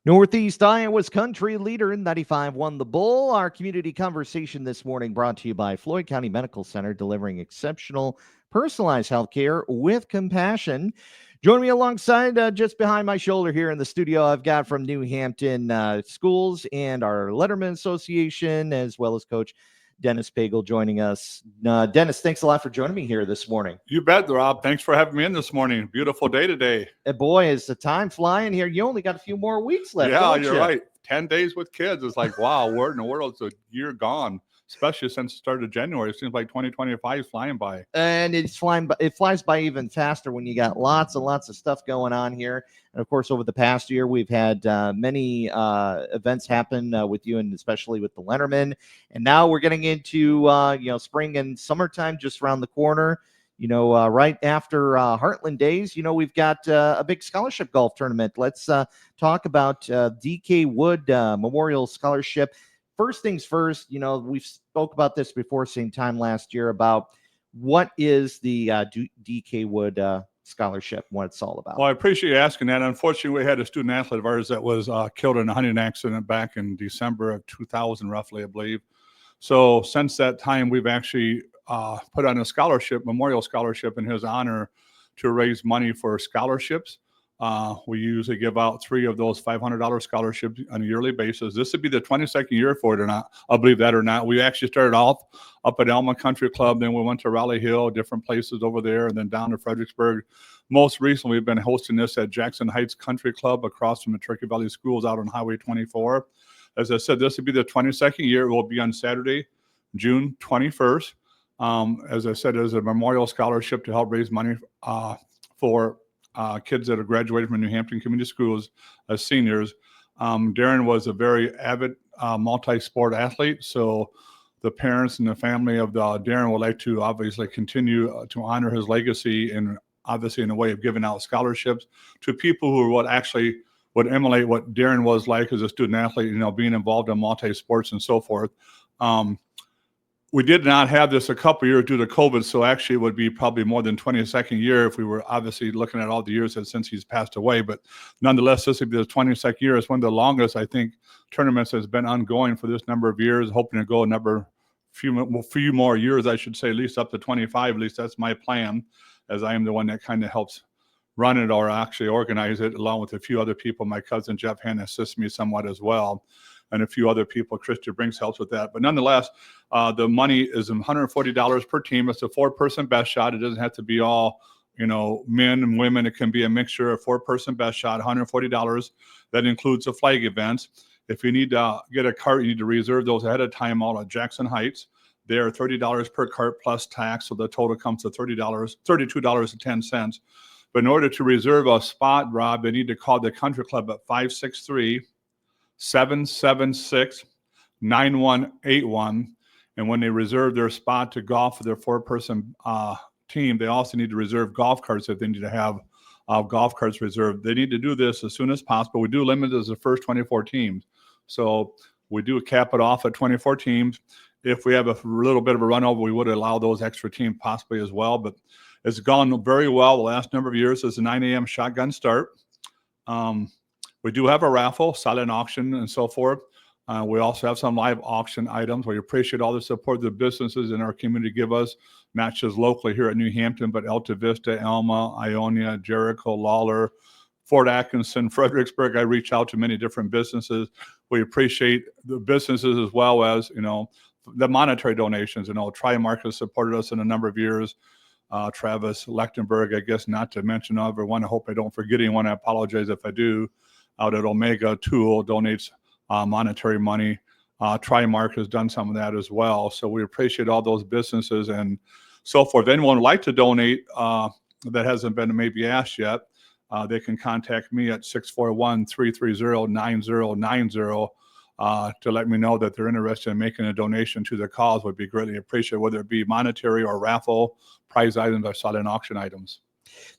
Northeast Iowa's country leader in 95 won the Bull. Our community conversation this morning brought to you by Floyd County Medical Center, delivering exceptional personalized health care with compassion. Join me alongside, just behind my shoulder here in the studio, I've got from New Hampton Schools and our Letterman Association, as well as Coach Dennis Pagel joining us. Dennis, thanks a lot for joining me here this morning. You bet, Rob. Thanks for having me in this morning. Beautiful day today. Boy, is the time flying here. You only got a few more weeks left. Yeah, you're right. 10 days with kids. It's like, wow, where in the world is a year gone? Especially since the start of January. It seems like 2025 is flying by. And it's flying, it flies by even faster when you got lots and lots of stuff going on here. And of course, over the past year, we've had many events happen with you, and especially with the Letterman. And now we're getting into spring and summertime just around the corner. Right after Heartland Days, we've got a big scholarship golf tournament. Let's talk about DK Wood Memorial Scholarship. First things first, we've spoke about this before, same time last year, about what is the DK Wood Scholarship, what it's all about. Well, I appreciate you asking that. Unfortunately, we had a student athlete of ours that was killed in a hunting accident back in December of 2000, roughly, I believe. So since that time, we've actually put on a scholarship, memorial scholarship in his honor to raise money for scholarships. We usually give out 3 of those $500 scholarships on a yearly basis. This would be the 22nd year for it or not. I believe that or not. We actually started off up at Elma Country Club. Then we went to Raleigh Hill, different places over there, and then down to Fredericksburg. Most recently, we've been hosting this at Jackson Heights Country Club across from the Turkey Valley Schools out on Highway 24. As I said, this would be the 22nd year. It will be on Saturday, June 21st. As I said, as a memorial scholarship to help raise money for kids that have graduated from New Hampton Community Schools as seniors. Darren was a very avid multi-sport athlete, so the parents and the family of Darren would like to obviously continue to honor his legacy, and obviously in a way of giving out scholarships to people who would emulate what Darren was like as a student athlete, being involved in multi-sports and so forth. We did not have this a couple years due to COVID, so actually it would be probably more than 22nd year if we were obviously looking at all the years since he's passed away. But nonetheless, this would be the 22nd year. It's one of the longest, I think, tournaments has been ongoing for this number of years, hoping to go few more years, I should say, at least up to 25. At least that's my plan, as I am the one that kind of helps run it or actually organize it, along with a few other people. My cousin Jeff Hanna assists me somewhat as well, and a few other people. Christian Brinks helps with that. But nonetheless, the money is $140 per team. It's a 4-person best shot. It doesn't have to be all, men and women. It can be a mixture of 4-person best shot, $140. That includes the flag events. If you need to get a cart, you need to reserve those ahead of time all at Jackson Heights. They are $30 per cart plus tax, so the total comes to $32.10. But in order to reserve a spot, Rob, they need to call the country club at 563-776-9181. And when they reserve their spot to golf for their 4-person team, they also need to reserve golf carts if they need to have golf carts reserved. They need to do this as soon as possible. We do limit it as the first 24 teams. So we do cap it off at 24 teams. If we have a little bit of a run over, we would allow those extra teams possibly as well. But it's gone very well the last number of years. It's a 9 a.m. shotgun start. We do have a raffle, silent auction, and so forth. We also have some live auction items. We appreciate all the support the businesses in our community give us, not just locally here at New Hampton, but Alta Vista, Elma, Ionia, Jericho, Lawler, Fort Atkinson, Fredericksburg. I reach out to many different businesses. We appreciate the businesses as well as, the monetary donations. Trimark has supported us in a number of years. Travis Lechtenberg, I guess not to mention everyone. I hope I don't forget anyone. I apologize if I do. Out at Omega Tool donates monetary money. Trimark has done some of that as well. So we appreciate all those businesses and so forth. If anyone would like to donate that hasn't been maybe asked yet, they can contact me at 641-330-9090 to let me know that they're interested in making a donation to the cause. Would be greatly appreciated, whether it be monetary or raffle, prize items, or silent auction items.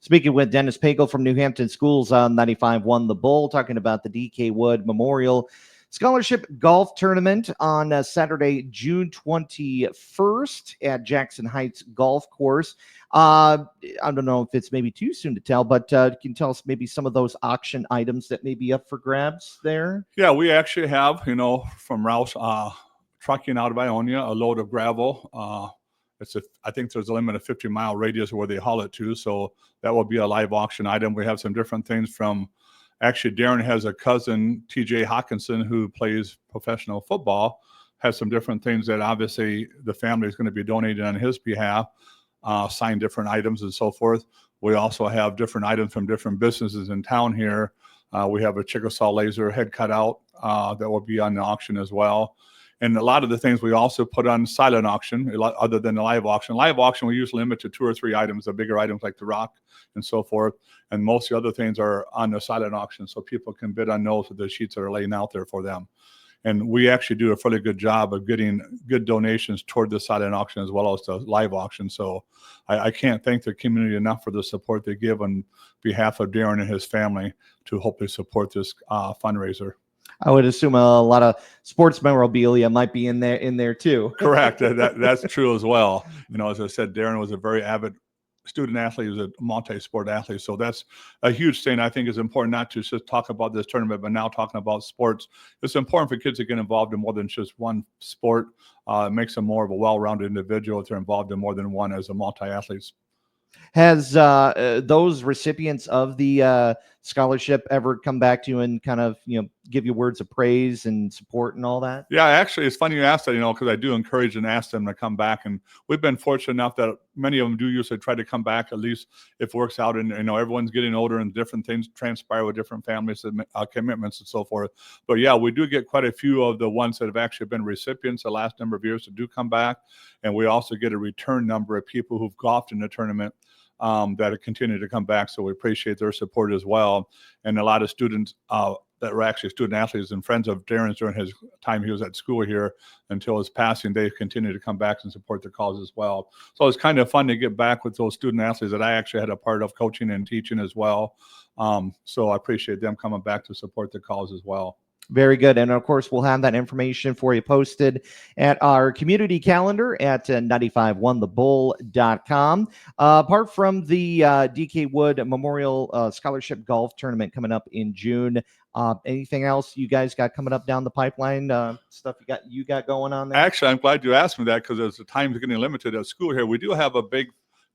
Speaking with Dennis Pagel from New Hampton Schools on 95 won the Bull, talking about the DK Wood Memorial Scholarship Golf Tournament on Saturday, June 21st at Jackson Heights Golf Course. I don't know if it's maybe too soon to tell, but can you tell us maybe some of those auction items that may be up for grabs there? Yeah, we actually have, from Rouse trucking out of Ionia, a load of gravel. I think there's a limit of 50-mile radius where they haul it to, so that will be a live auction item. We have some different things from, actually, Darren has a cousin, TJ Hawkinson, who plays professional football, has some different things that obviously the family is going to be donating on his behalf, sign different items and so forth. We also have different items from different businesses in town here. We have a Chickasaw laser head cutout that will be on the auction as well. And a lot of the things we also put on silent auction, other than the live auction. Live auction, we usually limit to 2 or 3 items, the bigger items like the rock and so forth. And most of the other things are on the silent auction, so people can bid on those with the sheets that are laying out there for them. And we actually do a fairly good job of getting good donations toward the silent auction as well as the live auction. So I can't thank the community enough for the support they give on behalf of Darren and his family to hopefully support this fundraiser. I would assume a lot of sports memorabilia might be in there too. Correct. That's true as well. As I said, Darren was a very avid student athlete. He was a multi-sport athlete. So that's a huge thing. I think is important not to just talk about this tournament, but now talking about sports. It's important for kids to get involved in more than just one sport. It makes them more of a well-rounded individual if they're involved in more than one as a multi-athletes. Has those recipients of the scholarship ever come back to you and kind of, give you words of praise and support and all that? Yeah, actually, it's funny you asked that, because I do encourage and ask them to come back. And we've been fortunate enough that many of them do usually try to come back, at least if it works out. And, everyone's getting older and different things transpire with different families, commitments and so forth. But yeah, we do get quite a few of the ones that have actually been recipients the last number of years that do come back. And we also get a return number of people who've golfed in the tournament that continue to come back. So we appreciate their support as well. And a lot of students that were actually student athletes and friends of Darren's during his time he was at school here until his passing, they continue to come back and support the cause as well. So it's kind of fun to get back with those student athletes that I actually had a part of coaching and teaching as well. So I appreciate them coming back to support the cause as well. Very good. And of course, we'll have that information for you posted at our community calendar at 951thebull.com. Apart from the DK Wood Memorial Scholarship Golf Tournament coming up in June, anything else you guys got coming up down the pipeline? Stuff you got going on there? Actually, I'm glad you asked me that because as the time's getting limited at school here, we do have a big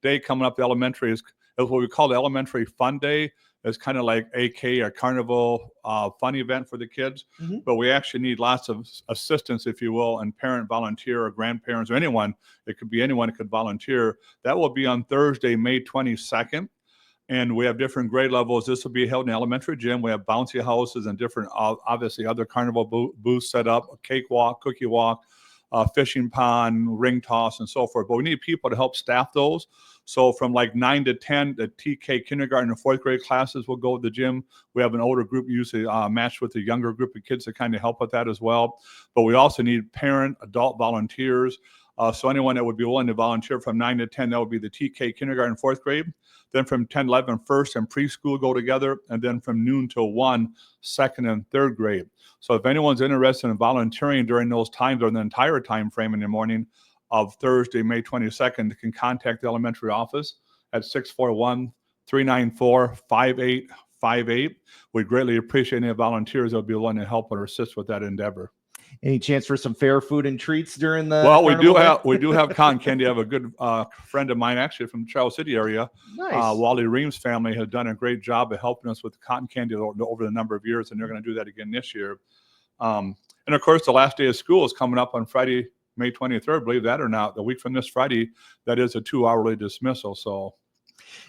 day coming up. The elementary is what we call the Elementary Fun Day. It's kind of like AK or carnival fun event for the kids, but we actually need lots of assistance, if you will, and parent volunteer or grandparents or anyone. It could be anyone who could volunteer. That will be on Thursday, May 22nd. And we have different grade levels. This will be held in the elementary gym. We have bouncy houses and different, obviously, other carnival booths set up, a cakewalk, cookie walk, fishing pond, ring toss, and so forth. But we need people to help staff those. So from like 9 to 10, the TK kindergarten and 4th grade classes will go to the gym. We have an older group usually matched with a younger group of kids to kind of help with that as well. But we also need parent, adult volunteers. So anyone that would be willing to volunteer from 9 to 10, that would be the TK kindergarten, 4th grade. Then from 10, 11, first and preschool go together. And then from noon till 1, 2nd and 3rd grade. So if anyone's interested in volunteering during those times or the entire time frame in the morning of Thursday, May 22nd, they can contact the elementary office at 641-394-5858. We greatly appreciate any volunteers that will be willing to help or assist with that endeavor. Any chance for some fair food and treats during the? Well, we do have cotton candy. I have a good friend of mine actually from the Charles City area. Nice. Wally Ream's family has done a great job of helping us with cotton candy over the number of years, and they're going to do that again this year. And of course, the last day of school is coming up on Friday, May 23rd. Believe that or not, the week from this Friday, that is a 2-hourly dismissal. So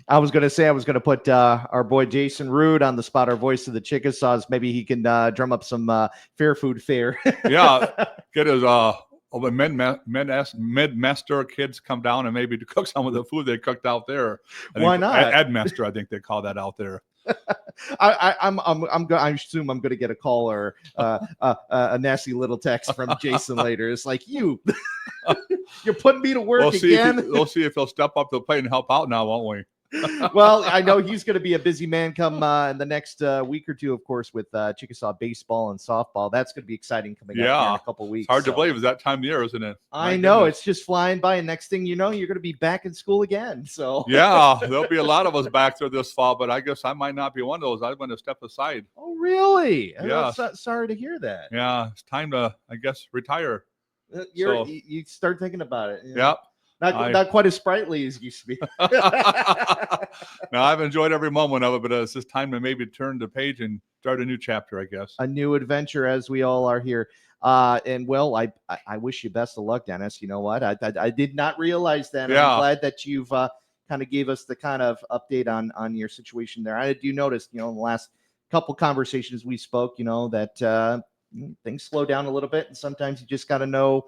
I was going to say I was going to put our boy Jason Rude on the spot, our voice of the Chickasaws. Maybe he can drum up some fair food fare. Yeah, get his mid-master kids come down and maybe to cook some of the food they cooked out there. Why not? Edmaster, I think they call that out there. I assume I'm going to get a call or a nasty little text from Jason later. It's like, you're putting me to work again. We'll see if he'll step up to the plate and help out now, won't we? Well, I know he's going to be a busy man come in the next week or two, of course, with Chickasaw baseball and softball. That's going to be exciting coming up here in a couple weeks. It's hard to believe it's that time of year, isn't it? I know, it's just flying by, and next thing you know, you're going to be back in school again. So yeah, there'll be a lot of us back there this fall, but I guess I might not be one of those. I'm going to step aside. Oh, really? Yeah. Sorry to hear that. Yeah, it's time to, I guess, retire. You start thinking about it. Yep. Not quite as sprightly as used to be. Now, I've enjoyed every moment of it, but it's just time to maybe turn the page and start a new chapter, I guess. A new adventure, as we all are here. And well, I wish you best of luck, Dennis. You know what? I did not realize that. Yeah. I'm glad that you've kind of gave us the kind of update on your situation there. I do notice, in the last couple conversations we spoke, that things slow down a little bit, and sometimes you just got to know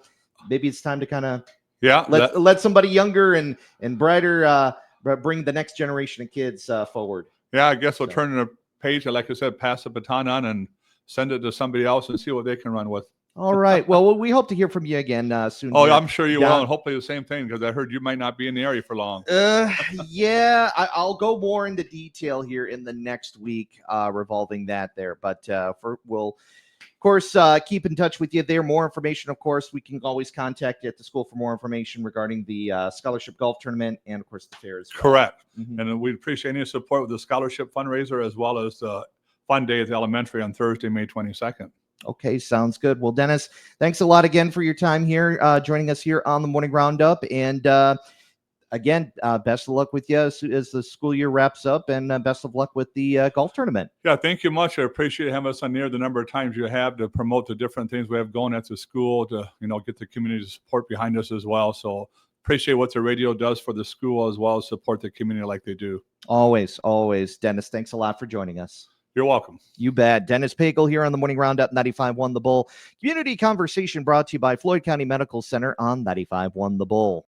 maybe it's time to kind of let somebody younger and brighter bring the next generation of kids forward. Yeah, I guess we'll turn the page and, like I said, pass the baton on and send it to somebody else and see what they can run with. All right. Well, we hope to hear from you again soon. Oh, I'm sure you will, and hopefully the same thing, because I heard you might not be in the area for long. Yeah, I'll go more into detail here in the next week revolving that there. But we'll, of course, keep in touch with you there. More information, of course, we can always contact you at the school for more information regarding the scholarship golf tournament and, of course, the fair as well. Correct. Mm-hmm. And we'd appreciate any support with the scholarship fundraiser, as well as the fun day at the elementary on Thursday, May 22nd. Okay, sounds good. Well, Dennis, thanks a lot again for your time here, joining us here on the Morning Roundup. And again, best of luck with you as the school year wraps up, and best of luck with the golf tournament. Yeah, thank you much. I appreciate having us on there, the number of times you have to promote the different things we have going at the school to, get the community support behind us as well. So appreciate what the radio does for the school, as well as support the community like they do. Always, always. Dennis, thanks a lot for joining us. You're welcome. You bet. Dennis Pagel here on the Morning Roundup, 95.1 The Bull. Community conversation brought to you by Floyd County Medical Center on 95.1 The Bull.